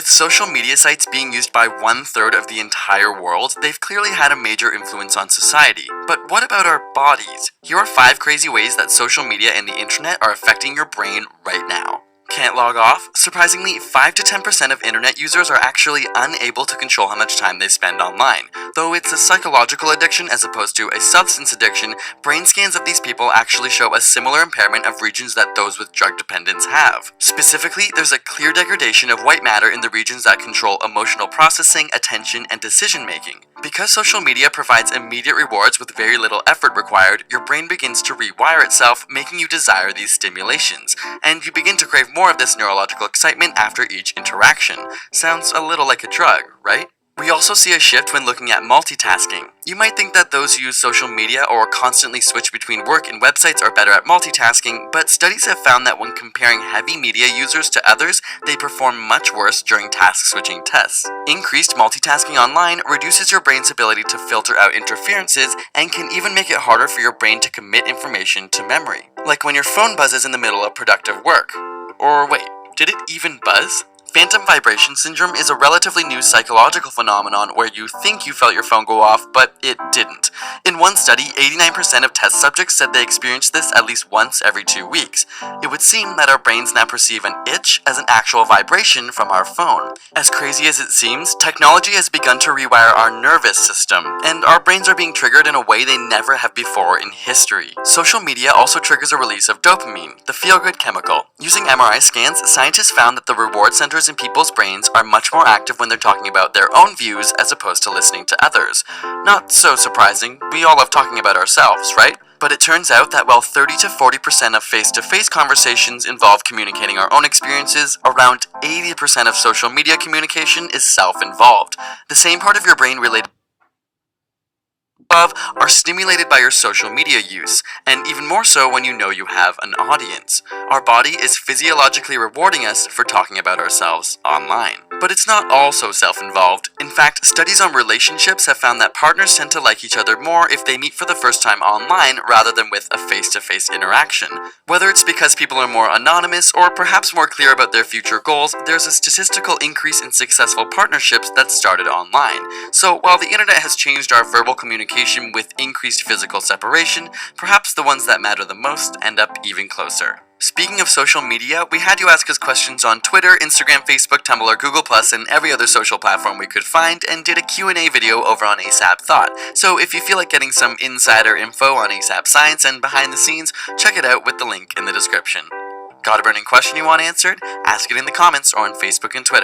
With social media sites being used by 1/3 of the entire world, they've clearly had a major influence on society. But what about our bodies? Here are 5 crazy ways that social media and the internet are affecting your brain right now. Can't log off? Surprisingly, 5 to 10% of internet users are actually unable to control how much time they spend online. Though it's a psychological addiction as opposed to a substance addiction, brain scans of these people actually show a similar impairment of regions that those with drug dependence have. Specifically, there's a clear degradation of white matter in the regions that control emotional processing, attention, and decision making. Because social media provides immediate rewards with very little effort required, your brain begins to rewire itself, making you desire these stimulations, and you begin to crave more of this neurological excitement after each interaction. Sounds a little like a drug, right? We also see a shift when looking at multitasking. You might think that those who use social media or constantly switch between work and websites are better at multitasking, but studies have found that when comparing heavy media users to others, they perform much worse during task switching tests. Increased multitasking online reduces your brain's ability to filter out interferences and can even make it harder for your brain to commit information to memory. Like when your phone buzzes in the middle of productive work. Or wait, did it even buzz? Phantom vibration syndrome is a relatively new psychological phenomenon where you think you felt your phone go off, but it didn't. In one study, 89% of test subjects said they experienced this at least once every 2 weeks. It would seem that our brains now perceive an itch as an actual vibration from our phone. As crazy as it seems, technology has begun to rewire our nervous system, and our brains are being triggered in a way they never have before in history. Social media also triggers a release of dopamine, the feel-good chemical. Using MRI scans, scientists found that the reward centers in people's brains are much more active when they're talking about their own views as opposed to listening to others. Not so surprising, we all love talking about ourselves, right? But it turns out that while 30 to 40% of face-to-face conversations involve communicating our own experiences, around 80% of social media communication is self-involved. The same part of your brain related above are stimulated by your social media use, and even more so when you know you have an audience. Our body is physiologically rewarding us for talking about ourselves online. But it's not all so self-involved. In fact, studies on relationships have found that partners tend to like each other more if they meet for the first time online rather than with a face-to-face interaction. Whether it's because people are more anonymous or perhaps more clear about their future goals, there's a statistical increase in successful partnerships that started online. So while the internet has changed our verbal communication with increased physical separation, perhaps the ones that matter the most end up even closer. Speaking of social media, we had you ask us questions on Twitter, Instagram, Facebook, Tumblr, Google+, and every other social platform we could find, and did a Q&A video over on ASAP Thought. So if you feel like getting some insider info on ASAP Science and behind the scenes, check it out with the link in the description. Got a burning question you want answered? Ask it in the comments or on Facebook and Twitter.